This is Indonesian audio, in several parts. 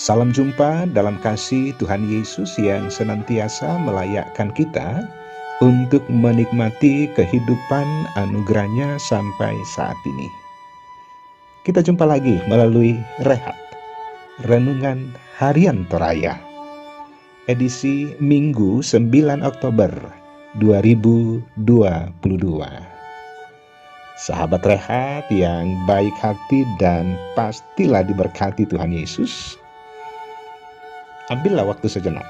Salam jumpa dalam kasih Tuhan Yesus yang senantiasa melayakkan kita untuk menikmati kehidupan anugerahnya sampai saat ini. Kita jumpa lagi melalui Rehat, Renungan Harian Toraya, edisi Minggu 9 Oktober 2022. Sahabat Rehat yang baik hati dan pastilah diberkati Tuhan Yesus, ambillah waktu sejenak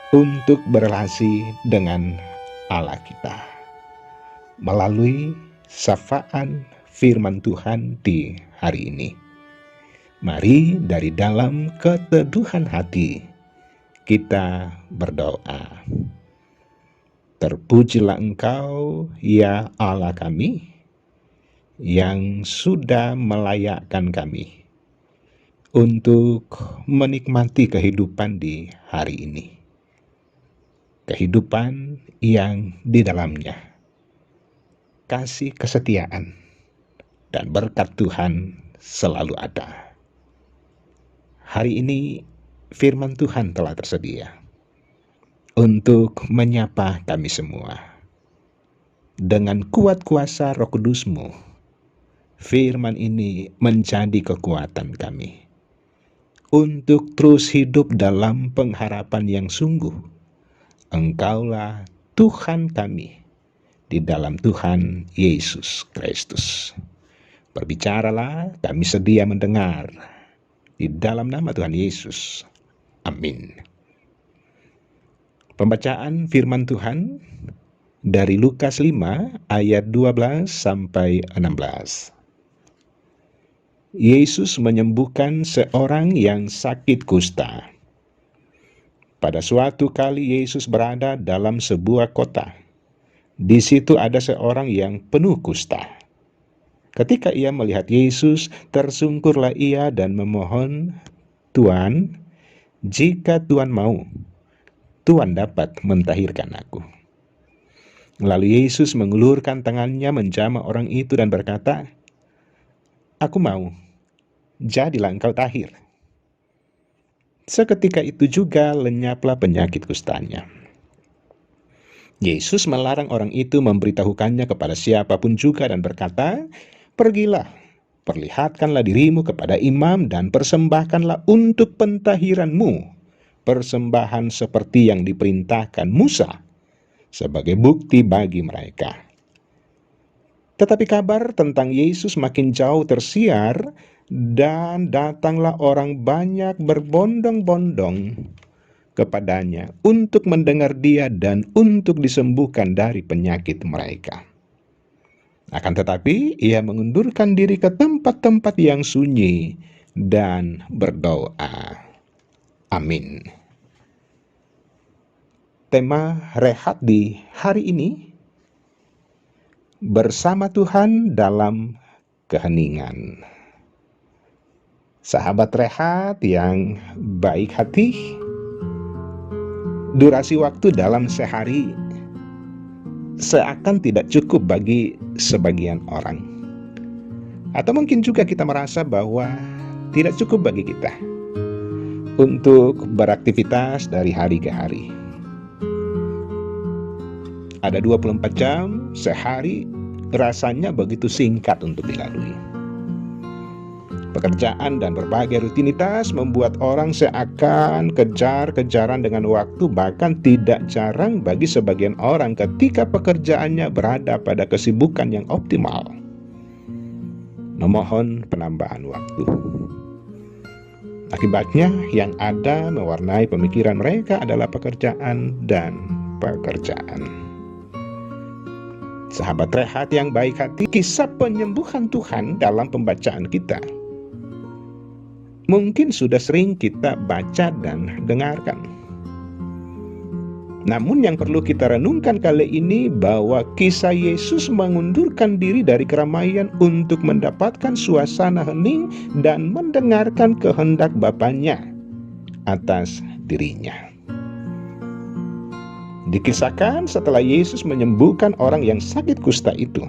untuk berelasi dengan Allah kita melalui sapaan firman Tuhan di hari ini. Mari dari dalam keteduhan hati kita berdoa. Terpujilah Engkau ya Allah kami, yang sudah melayakkan kami untuk menikmati kehidupan di hari ini. Kehidupan yang di dalamnya kasih kesetiaan dan berkat Tuhan selalu ada. Hari ini firman Tuhan telah tersedia untuk menyapa kami semua. Dengan kuat kuasa Roh Kudus-Mu, firman ini menjadi kekuatan kami untuk terus hidup dalam pengharapan yang sungguh. Engkaulah Tuhan kami di dalam Tuhan Yesus Kristus. Berbicaralah, kami sedia mendengar di dalam nama Tuhan Yesus. Amin. Pembacaan firman Tuhan dari Lukas 5 ayat 12 sampai 16. Yesus menyembuhkan seorang yang sakit kusta. Pada suatu kali Yesus berada dalam sebuah kota. Di situ ada seorang yang penuh kusta. Ketika ia melihat Yesus, tersungkurlah ia dan memohon, "Tuan, jika Tuan mau, Tuan dapat mentahirkan aku." Lalu Yesus mengulurkan tangannya menjamah orang itu dan berkata, "Aku mau, jadilah engkau tahir." Seketika itu juga lenyaplah penyakit kustanya. Yesus melarang orang itu memberitahukannya kepada siapapun juga dan berkata, "Pergilah, perlihatkanlah dirimu kepada imam dan persembahkanlah untuk pentahiranmu persembahan seperti yang diperintahkan Musa sebagai bukti bagi mereka." Tetapi kabar tentang Yesus makin jauh tersiar, dan datanglah orang banyak berbondong-bondong kepadanya untuk mendengar dia dan untuk disembuhkan dari penyakit mereka. Akan tetapi ia mengundurkan diri ke tempat-tempat yang sunyi dan berdoa. Amin. Tema Rehat di hari ini, bersama Tuhan dalam keheningan. Sahabat Rehat yang baik hati, durasi waktu dalam sehari seakan tidak cukup bagi sebagian orang. Atau mungkin juga kita merasa bahwa tidak cukup bagi kita untuk beraktivitas dari hari ke hari. Ada 24 jam, sehari rasanya begitu singkat untuk dilalui. Pekerjaan dan berbagai rutinitas membuat orang seakan kejar-kejaran dengan waktu, bahkan tidak jarang bagi sebagian orang ketika pekerjaannya berada pada kesibukan yang optimal, memohon penambahan waktu. Akibatnya yang ada mewarnai pemikiran mereka adalah pekerjaan dan pekerjaan. Sahabat Rehat yang baik hati, kisah penyembuhan Tuhan dalam pembacaan kita mungkin sudah sering kita baca dan dengarkan. Namun yang perlu kita renungkan kali ini bahwa kisah Yesus mengundurkan diri dari keramaian untuk mendapatkan suasana hening dan mendengarkan kehendak Bapanya atas dirinya. Dikisahkan setelah Yesus menyembuhkan orang yang sakit kusta itu,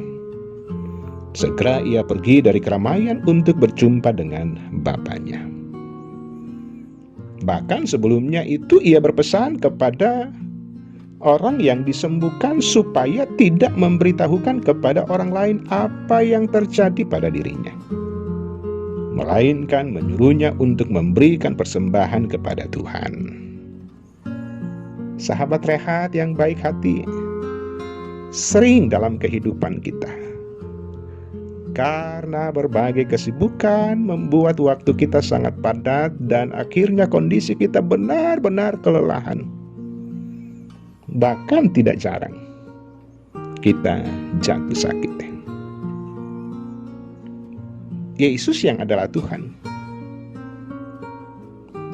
segera ia pergi dari keramaian untuk berjumpa dengan Bapanya. Bahkan sebelumnya itu ia berpesan kepada orang yang disembuhkan supaya tidak memberitahukan kepada orang lain apa yang terjadi pada dirinya, melainkan menyuruhnya untuk memberikan persembahan kepada Tuhan. Sahabat rehat yang baik hati, sering dalam kehidupan kita, karena berbagai kesibukan membuat waktu kita sangat padat dan akhirnya kondisi kita benar-benar kelelahan. Bahkan tidak jarang kita jatuh sakit. Yesus yang adalah Tuhan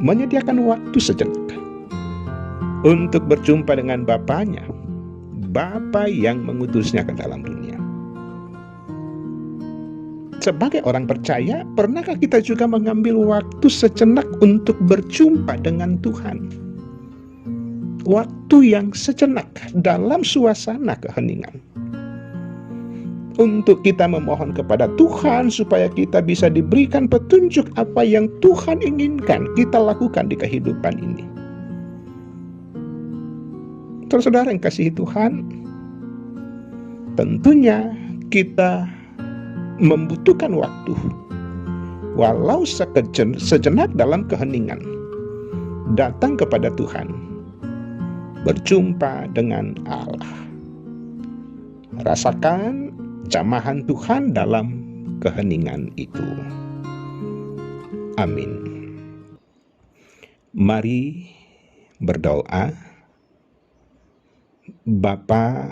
menyediakan waktu sejenak untuk berjumpa dengan Bapaknya, Bapa yang mengutusnya ke dalam dunia. Sebagai orang percaya, pernahkah kita juga mengambil waktu sejenak untuk berjumpa dengan Tuhan? Waktu yang sejenak dalam suasana keheningan, untuk kita memohon kepada Tuhan supaya kita bisa diberikan petunjuk apa yang Tuhan inginkan kita lakukan di kehidupan ini. Saudara yang kasihi Tuhan, tentunya kita membutuhkan waktu, walau sejenak dalam keheningan, datang kepada Tuhan, berjumpa dengan Allah. Rasakan jamahan Tuhan dalam keheningan itu. Amin. Mari berdoa. Bapa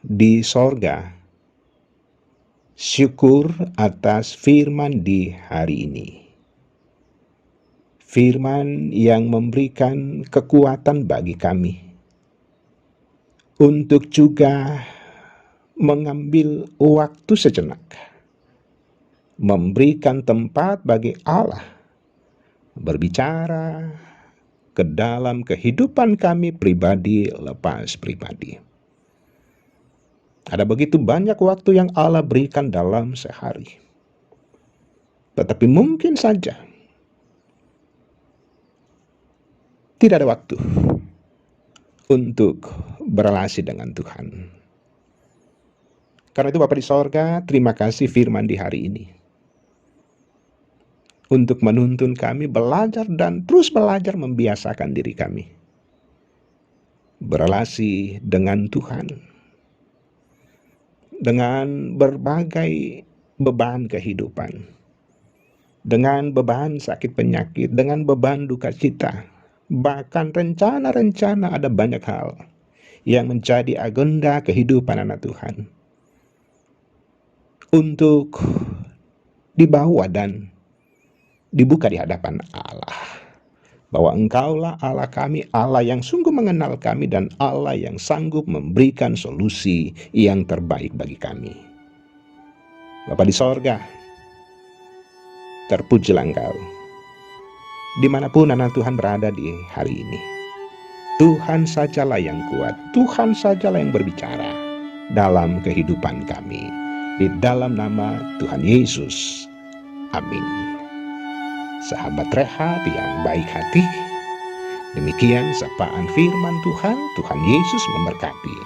di sorga, syukur atas firman di hari ini. Firman yang memberikan kekuatan bagi kami untuk juga mengambil waktu sejenak, memberikan tempat bagi Allah berbicara ke dalam kehidupan kami pribadi lepas pribadi. Ada begitu banyak waktu yang Allah berikan dalam sehari, tetapi mungkin saja tidak ada waktu untuk berelasi dengan Tuhan. Karena itu Bapa di sorga, terima kasih firman di hari ini untuk menuntun kami belajar dan terus belajar membiasakan diri kami berelasi dengan Tuhan, dengan berbagai beban kehidupan, dengan beban sakit penyakit, dengan beban duka cita, bahkan rencana-rencana. Ada banyak hal yang menjadi agenda kehidupan anak Tuhan untuk dibawa dan dibuka di hadapan Allah, bahwa Engkaulah Allah kami, Allah yang sungguh mengenal kami, dan Allah yang sanggup memberikan solusi yang terbaik bagi kami. Bapa di sorga, terpujilah Engkau dimanapun anak Tuhan berada di hari ini. Tuhan sajalah yang kuat, Tuhan sajalah yang berbicara dalam kehidupan kami. Di dalam nama Tuhan Yesus, amin. Sahabat rehat yang baik hati, demikian sapaan firman Tuhan. Tuhan Yesus memberkati.